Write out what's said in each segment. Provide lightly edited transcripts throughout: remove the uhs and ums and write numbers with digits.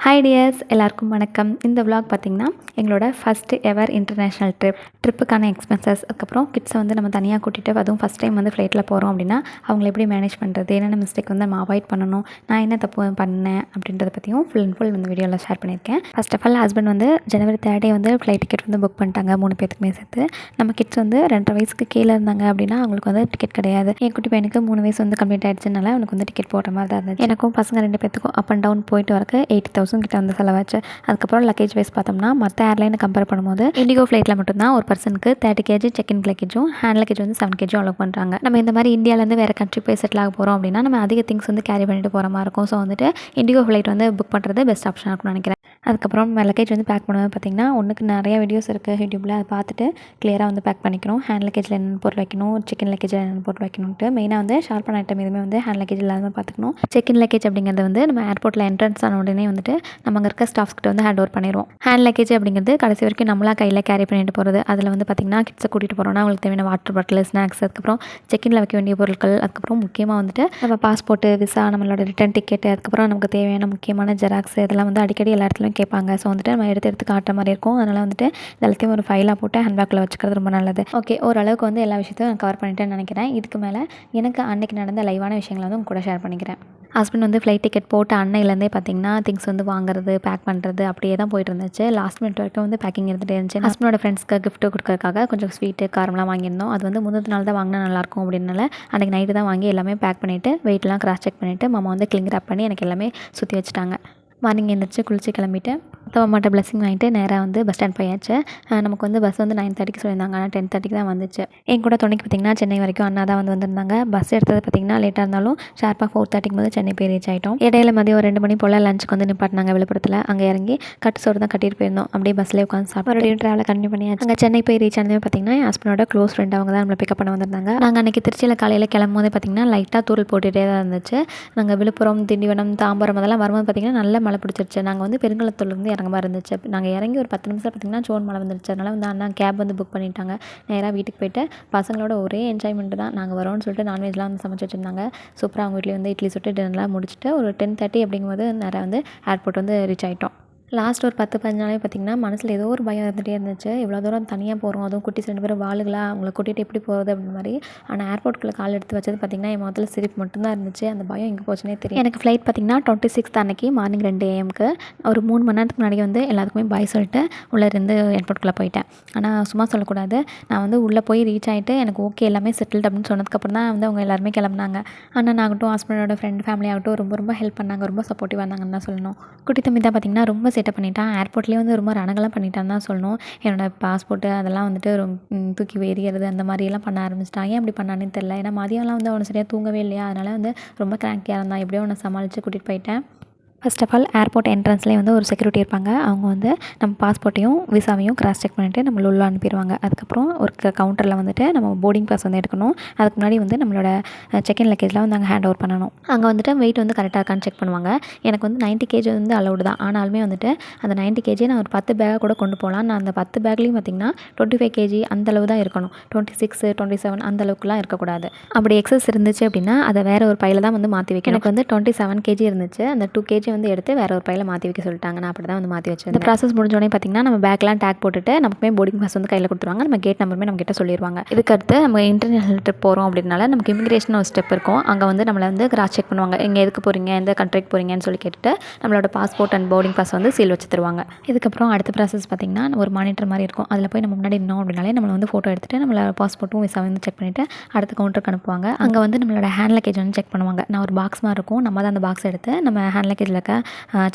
Hi tears, எல்லாருக்கும் வணக்கம். இந்த விலாக் பார்த்திங்கன்னா எங்களோட ஃபஸ்ட் எவர் இன்டர்நேஷ்னல் ட்ரிப்புக்கான எக்ஸ்பென்சஸ், அதுக்கப்புறம் கிட்ஸை வந்து நம்ம தனியாக கூட்டிகிட்டு அதுவும் ஃபஸ்ட் டைம் வந்து ஃப்ளைட்டில் போகிறோம் அப்படின்னா அவங்கள எப்படி மேனேஜ் பண்ணுறது, என்னென்ன மிஸ்டேக் வந்து நம்ம அவாய்ட் பண்ணணும், நான் என்ன தப்பு பண்ணேன் அப்படின்றத பற்றியும் ஃபுல் அண்ட் ஃபுல் இந்த வீடியோவில் ஷேர் பண்ணியிருக்கேன். ஃபர்ஸ்ட் ஆஃப் ஆல் ஹஸ்பண்ட் வந்து ஜனவரி 3 வந்து ஃப்ளைட் டிக்கெட் வந்து புக் பண்ணிட்டாங்க 3 பேத்துக்குமே சேர்த்து. நம்ம கிட்ஸ் வந்து 2.5 வயசுக்கு கீழே இருந்தாங்க அப்படின்னா அவங்களுக்கு வந்து டிக்கெட் கிடையாது. என் குட்டி பையனுக்கு 3 வயசு வந்து கம்ப்ளீட் ஆகிடுச்சுனால அவனுக்கு வந்து டிக்கெட் போடுற மாதிரி தான் இருந்துச்சு. எனக்கும் பசங்க 2 பேத்துக்கும் அப் அண்ட் டவுன் போயிட்டு வரக்கு 80,000 கிட்ட வந்து செலவாச்சு. அதுக்கப்புறம் லக்கேஜ் வைஸ் பார்த்தோம்னா மற்ற ஏர்லைனை கம்பேர் பண்ணும்போது இண்டிகோ ஃப்ளைட்டில் மட்டும்தான் ஒரு பர்சனுக்கு 30 kg செக்இன் லக்கேஜும் ஹேண்ட் லக்கேஜ் வந்து 7 kg அலோவ் பண்ணுறாங்க. நம்ம இந்த மாதிரி இந்தியாவிலேருந்து வேறு கண்ட்ரி போய் செட்டில் ஆக போகிறோம் அப்படின்னா நம்ம அதிக திங்ஸ் வந்து கேரி பண்ணிட்டு போகிற மாதிரி இருக்கும். ஸோ வந்துட்டு இண்டிகோ ஃப்ளைட் வந்து புக் பண்ணுறது பெஸ்ட் ஆப்ஷனாக இருக்கும்னு நினைக்கிறேன். அதுக்கப்புறம் லக்கேஜ் வந்து பேக் பண்ணுவது பார்த்திங்கன்னா ஒன்றுக்கு நிறைய வீடியோஸ் இருக்குது யூடியூப்பில், அதை பார்த்துட்டு கிளியராக வந்து பேக் பண்ணிக்கணும். ஹேண்ட் லக்கேஜில் என்னென்ன பொருள் வைக்கணும், செக்இன் லக்கேஜில் என்னென்ன பொருள் வைக்கணும்ட்டு மெயினாக வந்து ஷார்ப்பான ஐட்டம் எதுவுமே வந்து ஹேண்ட் லக்கேஜ் இல்லாமல் பார்த்துக்கணும். செக்இன் லக்கேஜ் அப்படிங்கிறது வந்து நம்ம ஏர்போர்ட்டில் என்ட்ரன்ஸ் ஆன உடனே வந்துட்டு நம்ம அங்கே இருக்க ஸ்டாஃப்ஸ் கிட்ட வந்து ஹேண்ட் ஓவர் பண்ணிடுவோம். ஹேண்ட் லக்கேஜ் அப்படிங்கிறது கடைசி வரைக்கும் நம்மளா கையில் கேரி பண்ணிட்டு போகிறது. அதில் வந்து பார்த்திங்கன்னா கிட்ஸை கூட்டிகிட்டு போகிறோம்னா அவங்களுக்கு தேவையான வாட்டர் பாட்டில், ஸ்நாக்ஸ், அதுக்கப்புறம் செக்இனில் வைக்க வேண்டிய பொருட்கள், அதுக்கப்புறம் முக்கியமாக வந்துட்டு நம்ம பாஸ்போர்ட்டு, விசா, நம்மளோட ரிட்டர்ன் டிக்கெட்டு, அதுக்கப்புறம் நமக்கு தேவையான முக்கியமான ஜெராக்ஸ் இதெல்லாம் வந்து அடிக்கடி எல்லா இடத்துலையும் கேட்பாங்க. ஸோ வந்துட்டு நம்ம எடுத்து காட்டுற மாதிரி இருக்கும். அதனால் வந்துட்டு எல்லாத்தையும் ஒரு ஃபைலாக போட்டு ஹேண்ட்பேக்கில் வச்சுக்கிறது ரொம்ப நல்லது. ஓகே, ஓரளவுக்கு வந்து எல்லா விஷயத்தையும் நான் கவர் பண்ணிட்டேன்னு நினைக்கிறேன். இதுக்கு மேலே எனக்கு அன்றைக்கி நடந்த லைவான விஷயங்களை வந்து உங்க கூட ஷேர் பண்ணிக்கிறேன். ஹஸ்பண்ட் வந்து ஃப்ளைட் டிக்கெட் போட்டு அன்னையிலேருந்தே பார்த்திங்கன்னா திங்ஸ் வந்து வாங்குறது, பேக் பண்ணுறது அப்படியே தான் போயிட்டு இருந்துச்சு. லாஸ்ட் மினிட் வரைக்கும் வந்து பேக்கிங் இருந்துகிட்டே இருந்துச்சு. ஹஸ்பண்டோட ஃப்ரெண்ட்ஸ்க்கு கிஃப்ட் கொடுக்கறதுக்காக கொஞ்சம் ஸ்வீட்டு, காரம்லாம் வாங்கியிருந்தோம். அது வந்து முந்தின நாள் தான் வாங்கினா நல்லாயிருக்கும் அப்படின்னால அன்றைக்கி நைட்டு தான் வாங்கி எல்லாமே பேக் பண்ணிவிட்டு வெயிட்லாம் கிராஸ் செக் பண்ணிவிட்டு மாமா வந்து கிளிங் ரேப் பண்ணி எனக்கு எல்லாமே சுற்றி வச்சுட்டாங்க. மார்னிங் எழுந்திரிச்சு குளிச்சு கிளம்பிட்டு அம்மாட்ட பிளஸிங் வாங்கிட்டு நேராக வந்து பஸ் ஸ்டாண்ட் போயாச்சு. நமக்கு வந்து பஸ் வந்து 9:30க்கு சொல்லியிருந்தாங்க, ஆனால் 10:30க்கு தான் வந்துச்சு. என் கூட துணைக்கு பார்த்திங்கன்னா சென்னை வரைக்கும் அண்ணா தான் வந்து வந்திருந்தாங்க. பஸ் எடுத்தது பார்த்திங்கன்னா லேட்டாக இருந்தாலும் ஷார்ப்பாக 4:30க்கு வந்து சென்னை போய் ரீச் ஆகிட்டோம். இடையில மதியம் ஒரு 2 மணி போல் லஞ்சுக்கு வந்து நிப்பாட்டினாங்க விழுப்புரத்தில். அங்கே இறங்கி கட்டு சோறு தான் கட்டிட்டு போயிருந்தோம். அப்படியே பஸ்லேயே உட்காந்து சாப்பிட்டு மறுபடியும் ட்ராவலை கண்டினியூ பண்ணியாச்சு. அங்கே சென்னை போய் ரீச் ஆனதே பார்த்திங்கன்னா என் ஹஸ்பண்டோட க்ளோஸ் ஃப்ரெண்ட் அவங்க தான் நம்மளை பிக்கப் பண்ண வந்திருந்தாங்க. நாங்கள் அன்றைக்கி திருச்சியில் காலையில் கிளம்பும் போது பார்த்திங்கன்னா லைட்டாக தூரல் போட்டுகிட்டே தான் இருந்துச்சு. நாங்கள் விழுப்புரம், திண்டிவனம், தாம்பரம் அதெல்லாம் வரும்போது பார்த்திங்கன்னா நல்ல மழை பிடிச்சிருச்சு. நாங்கள் வந்து பெருங்குளத்தூர்லேருந்து இறங்க மாதிரி இருந்துச்சு. நாங்கள் இறங்கி ஒரு 10 நிமிஷம் பார்த்திங்கன்னா சோன் மழை வந்துருச்சு. அதனால் வந்து அண்ணா கேப் வந்து புக் பண்ணிட்டாங்க. நேராக வீட்டுக்கு போய்ட்டு பசங்களோட ஒரே என்ஜாய்மெண்ட்டு தான். நாங்கள் வரோன்னு சொல்லிட்டு நான்வெஜ்லாம் வந்து சமைச்சு வச்சுருந்தாங்க. சூப்பராக அவங்க வீட்டில் வந்து இட்லி சுட்டு டின்னர்லாம் முடிச்சுட்டு ஒரு 10:30 அப்படிங்கும்போது நேராக வந்து ஏர்போர்ட் வந்து ரீச் ஆகிட்டோம். லாஸ்ட் ஒரு 10-15 நாளே பார்த்திங்கன்னா மனசில் ஏதோ ஒரு பயம் இருந்துகிட்டே இருந்துச்சு. இவ்வளோ தூரம் தனியாக போகிறோம், அதுவும் குட்டிஸ் 2 பேரும் வாளுகளா, அவங்கள கூட்டிகிட்டு எப்படி போகிறது அப்படின்ற மாதிரி. ஆனால் ஏர்போர்ட்டுக்குள்ளே கால் எடுத்து வச்சது பார்த்திங்கன்னா என் முகத்தில் சிரிப்பு மட்டும்தான் இருந்துச்சு. அந்த பயம் எங்கே போச்சுனே தெரியும். எனக்கு ஃப்ளைட் பார்த்திங்கன்னா 26th அன்னைக்கு மார்னிங் 2 AM ஒரு 3 மணி நேரத்துக்கு முன்னாடி வந்து எல்லாத்துக்குமே பாய் சொல்லிட்டு உள்ளே இருந்து ஏர்போர்ட்டுக்குள்ளே போயிட்டேன். ஆனால் சும்மா சொல்லக்கூடாது, நான் வந்து உள்ளே போய் ரீச் ஆகிட்டு எனக்கு ஓகே எல்லாமே செட்டில்டு அப்படின்னு சொன்னதுக்கப்புறம் தான் வந்து அவங்க எல்லாருமே கிளம்புனாங்க. அண்ணன் ஆகட்டும், ஹஸ்பண்டோட ஃப்ரெண்ட் ஃபேமிலி ஆகட்டும் ரொம்ப ஹெல்ப் பண்ணாங்க, ரொம்ப சப்போர்ட்டிவாக இருந்தாங்கன்னு தான் சொல்லணும். குட்டி தம்பி தான் பார்த்திங்கன்னா ரொம்ப செட்டப் பண்ணிட்டான். ஏர்போர்ட்லேயே வந்து ரொம்ப ரணங்களாக பண்ணிட்டான்னு தான் சொல்லணும். என்னோடய பாஸ்போர்ட்டு அதெல்லாம் வந்துட்டு தூக்கி எறிகிறது அந்த மாதிரியெல்லாம் பண்ண ஆரம்பிச்சிட்டான். ஏன் அப்படி பண்ணானே தெரில. ஏன்னா மதியம்லாம் வந்து அவனை சரியாக தூங்கவே இல்லையா, அதனால் வந்து ரொம்ப கிராங்கியாக இருந்தான். எப்படியோ அவனை சமாளித்து கூட்டிகிட்டு போயிட்டேன். ஃபர்ஸ்ட் ஆஃப் ஆல் ஏர்போர்ட் என்ட்ரன்ஸ்லேயே வந்து ஒரு செக்யூரிட்டி இருப்பாங்க. அவங்க வந்து நம்ம பாஸ்போர்ட்டையும் விசாவையும் கிராஸ் செக் பண்ணிவிட்டு நம்மள உள்ள அனுப்பிடுவாங்க. அதுக்கப்புறம் ஒரு கவுண்டரில் வந்துட்டு நம்ம போர்டிங் பாஸ் வந்து எடுக்கணும். அதுக்கு முன்னாடி வந்து நம்மளோட செக்இன் லக்கேஜ்லாம் வந்து அங்கே ஹேண்ட் ஓவர் பண்ணணும். அங்கே வந்துட்டு வெயிட் வந்து கரெக்டாக இருக்கான்னு செக் பண்ணுவாங்க. எனக்கு வந்து 90 kg வந்து அலௌடு தான். ஆனாலுமே வந்துட்டு அந்த 90 kg நான் ஒரு 10 பேக்காக கூட கொண்டு போகலாம். நான் அந்த 10 பேக்லேயும் பார்த்திங்கன்னா 25 kg அந்தளவு தான் இருக்கணும். 26, 27 அந்த அளவுக்குலாம் இருக்கக்கூடாது. அப்படி எக்ஸஸ் இருந்துச்சு அப்படின்னா அதை வேறு ஒரு பையில் தான் வந்து மாற்றி வைக்கணும். எனக்கு வந்து 27 kg இருந்துச்சு. அந்த 2 kg வந்து எடுத்து வேறு ஒரு பையில் மாற்றி வைக்க சொல்லிட்டாங்க. நான் அப்படி தான் வந்து மாற்றி வச்சேன். இந்த ப்ராசஸ் முடிஞ்சோடனே பார்த்திங்கன்னா நம்ம பேக்லாம் டேக் போட்டுட்டு நமக்குமே போர்டிங் பாஸ் வந்து கையில் கொடுத்துருவாங்க. நம்ம கேட் நம்பருமே நம்ம கிட்ட சொல்லிடுவாங்க. இதுக்கடுத்து நம்ம இன்டர்நேஷனல் ட்ரிப் போகிறோம் அப்படின்னால நமக்கு இமிகிரேஷன் ஒரு ஸ்டெப் இருக்கும். அங்கே வந்து நம்மளை வந்து கிராஸ் செக் பண்ணுவாங்க. எங்கே எதுக்கு போகிறீங்க, எந்த கண்ட்ரிக்கு போகிறீங்கன்னு சொல்லி கேட்டுட்டு நம்மளோட பாஸ்போர்ட் அண்ட் போர்டிங் பாஸ் வந்து சீல் வச்சு தருவாங்க. இதுக்கப்புறம் அடுத்த ப்ராசஸ் பார்த்திங்கன்னா ஒரு மானிட்டர் மாதிரி இருக்கும். அதில் போய் நம்ம முன்னாடி இன்னும் அப்படின்னாலே நம்மளை வந்து ஃபோட்டோ எடுத்துகிட்டு நம்மளோட பாஸ்போர்ட்டும் விசா வந்து செக் பண்ணிவிட்டு அடுத்த கவுண்டருக்கு அனுப்புவாங்க. அங்கே வந்து நம்மளோட ஹேண்ட் லக்கேஜ் வந்து செக் பண்ணுவாங்க. நான் ஒரு பாக்ஸ் மாதிரி இருக்கும். நம்ம தான் அந்த பாக்ஸ் எடுத்து நம்ம ஹேண்ட் லக்கேஜில் இருக்க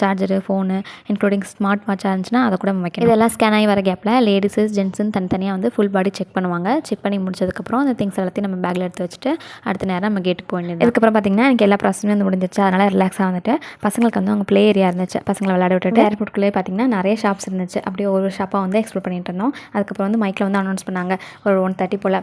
சார்ஜரு, ஃபோனு, இன்க்ளூடிங் ஸ்மார்ட் வாட்சாக இருந்துச்சுன்னா அதை கூட வைக்கணும். இதெல்லாம் ஸ்கேன் ஆகி வர கேப்பில் லேடிஸு ஜென்ஸுன்னு தனித்தனியாக வந்து ஃபுல் பாடி செக் பண்ணுவாங்க. செக் பண்ணி முடிச்சதுக்கப்புறம் அந்த திங்ஸ் எல்லாத்தையும் நம்ம பேக்கில் எடுத்து வச்சுட்டு அடுத்த நேரம் நம்ம கேட்டுக்கு போக வேண்டியது. அதுக்கப்புறம் பார்த்திங்கன்னா எனக்கு எல்லா ப்ராசஸுமே வந்து முடிஞ்சிச்சு. அதனால் ரிலாக்ஸாக வந்துட்டு பசங்களுக்கு வந்து அவங்க ப்ளே ஏரியா இருந்துச்சு. பசங்களை விளையாட விட்டுட்டு ஏர்போர்ட்குள்ளே பார்த்திங்கன்னா நிறைய ஷாப்ஸ் இருந்துச்சு. அப்படியே ஒரு ஷாப்பாக வந்து எக்ஸ்ப்ளோர் பண்ணிட்டு இருந்தோம். அதுக்கப்புறம் வந்து மைக்கில் வந்து அனௌன்ஸ் பண்ணாங்க ஒரு 1:30 போல்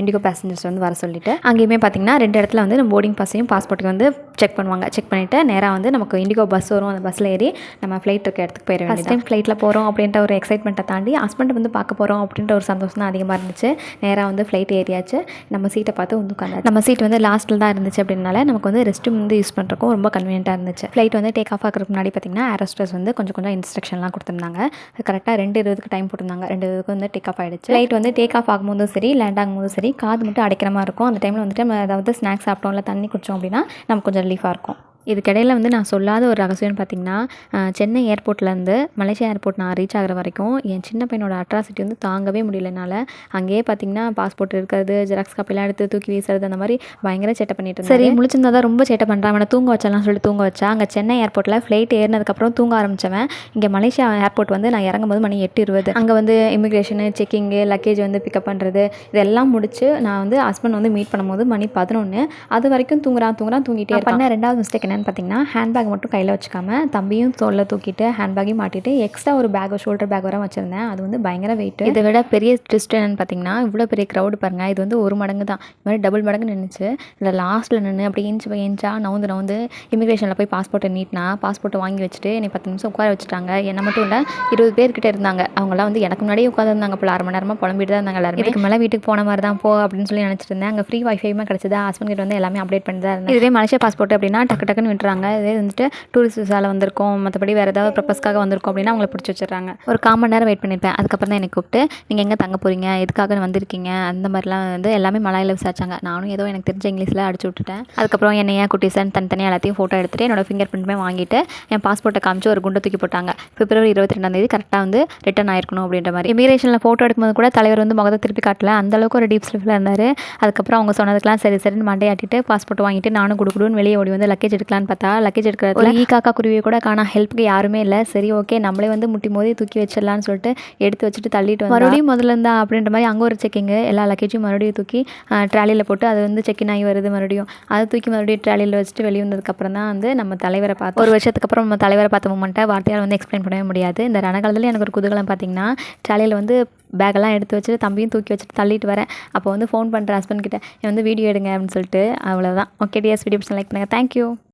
இண்டிகோ பேசஞ்சர்ஸ் வந்து வர சொல்லிட்டு. அங்கேயுமே பார்த்திங்கன்னா 2 இடத்துல வந்து நம்ம போர்டிங் பாஸையும் பாஸ்போர்ட்டுக்கு வந்து செக் பண்ணுவாங்க. செக் பண்ணிவிட்டு நேராக வந்து நமக்கு இண்டிகோ இண்டிகோ பஸ் வரும், அந்த பஸ்ஸில் ஏறி நம்ம ஃப்ளைட் இருக்க இடத்துக்கு போயிட வேண்டியது. ஃபஸ்ட் டைம் ஃப்ளைட்டில் போகிறோம் அப்படின்ற ஒரு எக்ஸைட்மெண்ட்டை தாண்டி ஹஸ்பண்ட் வந்து பார்க்க போகிறோம் அப்படின்ற ஒரு சந்தோஷம் தான் அதிகமாக இருந்துச்சு. நேராக வந்து ஃப்ளைட் ஏறியாச்சு. நம்ம சீட்டை பார்த்து வந்து உட்காந்து நம்ம சீட் வந்து லாஸ்ட்டில் தான் இருந்துச்சு அப்படின்னால நமக்கு வந்து ரெஸ்ட் ரூம் வந்து யூஸ் பண்ணுறக்கும் ரொம்ப கன்வீனியண்ட்டாக இருந்துச்சு. ஃப்ளைட் வந்து டேக் ஆஃப் ஆகிறதுக்கு முன்னாடி பார்த்திங்கன்னா ஏரோஸ்ட்ரஸ் வந்து கொஞ்சம் இன்ஸ்ட்ரக்ஷன்லாம் கொடுத்துருந்தாங்க. கரெக்டாக 2:20 டைம் போட்டிருந்தாங்க. 2:20 வந்து டேக் ஆஃப் ஆகிடுச்சு. ஃப்ளைட் வந்து டேக் ஆஃப் ஆகும்போதும் சரி, லேண்ட் ஆகும்போதும் சரி, காது மட்டும் அடைக்கிற மாதிரி இருக்கும். அந்த டைமில் வந்துட்டு நம்ம ஏதாவது ஸ்நாக்ஸ் சாப்பிட்டோம் இல்லை தண்ணி குடித்தோம் அப்படின்னா நமக்கு கொஞ்சம் ரிலீஃபாக இருக்கும். இதுக்கிடையில் வந்து நான் சொல்லாத ஒரு ரகசியம்னு பார்த்திங்கன்னா, சென்னை ஏர்போர்ட்லேருந்து மலேசியா ஏர்போர்ட் நான் ரீச் ஆகிற வரைக்கும் என் சின்ன பையனோட அட்ராசிட்டி வந்து தாங்கவே முடியல என்னால். அங்கேயே பார்த்திங்கன்னா பாஸ்போர்ட் இருக்கிறது, ஜெராக்ஸ் காப்பிலாம் எடுத்து தூக்கி வீசுறது, அந்த மாதிரி பயங்கர சேட்டை பண்ணிட்டு இருந்தேன். சரி முழிச்சிருந்தா தான் ரொம்ப சேட்டை பண்ணுறான், அவனை தூங்க வச்சாலாம் சொல்லி தூங்க வச்சா. அங்கே சென்னை ஏர்போர்ட்டில் ஃப்ளைட் ஏறினதுக்கப்புறம் தூங்க ஆரம்பித்தவன் இங்கே மலேசியா ஏர்போர்ட் வந்து நான் இறங்கும்போது மணி 8:20. அங்கே வந்து இமிக்ரேஷனு, செக்கிங்கு, லக்கேஜ் வந்து பிக்கப் பண்ணுறது இதெல்லாம் முடிச்சு நான் வந்து ஹஸ்பண்ட் வந்து மீட் பண்ணும்போது மணி 11. அது வரைக்கும் தூங்குறான் தூங்கிட்டே பண்ண. 2வது மிஸ்டேக் என்னென்னு பார்த்தீங்கன்னா, ஹேண்ட் பேக் மட்டும் கையில் வச்சுக்காம தம்பியும் தோளில் தூக்கிட்டு ஹேண்ட் பேக்கையும் மாட்டிட்டு எக்ஸ்ட்ரா ஒரு பேக், ஷோல்டர் பேக் வர வச்சுருந்தேன். அது வந்து பயங்கர வெயிட். இதை விட பெரிய ட்விஸ்ட் என்னென்னு பார்த்தீங்கன்னா, இவ்வளோ பெரிய க்ரௌடு பாருங்கள், இது வந்து 1 மடங்கு தான், இது மாதிரி டபுள் மடங்கு நின்றுச்சு. இல்லை லாஸ்ட்டில் நின்று அப்படி இன்ச்சா நவுந்து இமிக்ரேஷனில் போய் பாஸ்போர்ட்டை நீட்டினா பாஸ்போர்ட்டை வாங்கி வச்சுட்டு என்னை 10 நிமிஷம் உட்கார வச்சுட்டாங்க. என்னை மட்டும் இல்லை 20 பேர்கிட்ட இருந்தாங்க. அவங்களாம் வந்து எனக்கு முன்னாடியே உட்காந்துருந்தாங்க. போல 1/2 மணி நேரமாக புலம்பிட்டு தான் இருந்தாங்க எல்லாரும். இதுக்கு மேலே வீட்டுக்கு போன மாதிரி தான் போ அப்படின்னு சொல்லி நினச்சிட்டு இருந்தேன். அங்கே ஃப்ரீ வைஃபையுமே கிடச்சிது. ஹஸ்பண்ட் கிட்ட வந்து எல்லாமே அப்டேட் பண்ணி தான் இருந்தேன். இதுவே மலேசியா பாஸ்போர்ட் அப்படின்னா டக்குன்னு விட்டுறாங்க. இதே வந்துட்டு டூரிஸ்ட் விசாவில் வந்திருக்கோம், மற்றபடி வேறு ஏதாவது பர்பஸ்க்காக வந்திருக்கோம் அப்படின்னா அவங்கள பிடிச்சி வச்சிடறாங்க. ஒரு 1/4 மணி நேரம் வெயிட் பண்ணியிருப்பேன். அதுக்கப்புறம் தான் என்னை கூப்பிட்டு நீங்கள் எங்கே தங்க போகிறீங்க, எதுக்காக வந்திருக்கீங்க, அந்த மாதிரிலாம் வந்து எல்லாமே மலையில் விசாரிச்சாங்க. நானும் ஏதோ எனக்கு தெரிஞ்ச இங்கிலீஷில் அடிச்சு விட்டுட்டேன். அதுக்கப்புறம் என்னை ஏன் குட்டிசன் தனித்தனியாக எல்லாத்தையும் ஃபோட்டோ எடுத்துகிட்டு என்னோட ஃபிங்கர் பிரிண்ட்டுமே வாங்கிட்டு என் பாஸ்போர்ட்டை காமிச்சு ஒரு குண்டை தூக்கி போட்டாங்க. பிப்ரவரி 22 கரெக்டாக வந்து ரிட்டன் ஆயிருக்கணும் அப்படின்ற மாதிரி. இமிகிரேஷனில் ஃபோட்டோ எடுக்கும்போது கூட தலைவர் வந்து முகத்தை திருப்பி காட்டல, அந்தளவுக்கு ஒரு டீப் ஸ்லிப்பில் இருந்தார். அதுக்கப்புறம் அவங்க சொன்னதுக்கெல்லாம் சரின்னு மண்டையாட்டிட்டு பாஸ்போர்ட் வாங்கிட்டு நானும் குடுன்னு வெளியே ஓடி வந்து லக்கேஜ் எடுக்கலான்னு பார்த்தா லக்கேஜ் எடுக்கிறதுல காக்கா குருவியை கூட காணா. ஹெல்ப்புக்கு யாருமே இல்லை. சரி ஓகே நம்மளே வந்து முட்டி மோதி தூக்கி வச்சிடலான்னு சொல்லிட்டு எடுத்து வச்சுட்டு தள்ளிட்டு வந்து மறுபடியும் முதல்ல இருந்தா அப்படின்ற மாதிரி அங்கே ஒரு செக்கிங்கு. எல்லா லக்கேஜும் மறுபடியும் தூக்கி ட்ராலியில் போட்டு அது வந்து செக்கின் ஆகி வருது. மறுபடியும் அதை தூக்கி மறுபடியும் ட்ராலியில் வச்சுட்டு வெளியே வந்ததுக்கப்புறம் தான் வந்து நம்ம தலைவரை பார்த்து ஒரு வருஷத்துக்கு அப்புறம் நம்ம தலைவரை பார்த்த மூமெண்ட்டை வார்த்தையால் வந்து எக்ஸ்பிளைன் பண்ணவே முடியாது. இந்த ரணகாலத்தில் எனக்கு ஒரு குதூகலம் பார்த்தீங்கன்னா, ட்ராலியில் வந்து பேக்கெல்லாம் எடுத்து வச்சுட்டு தம்பியும் தூக்கி வச்சுட்டு தள்ளிட்டு வரேன். அப்போ வந்து ஃபோன் பண்ணுற ஹஸ்பண்ட் கிட்ட வந்து வீடியோ எடுங்க அப்படின்னு சொல்லிட்டு. அவ்வளோதான். ஓகே டியர்ஸ், வீடியோ லைக் பண்ணுங்கள். தேங்க்யூ.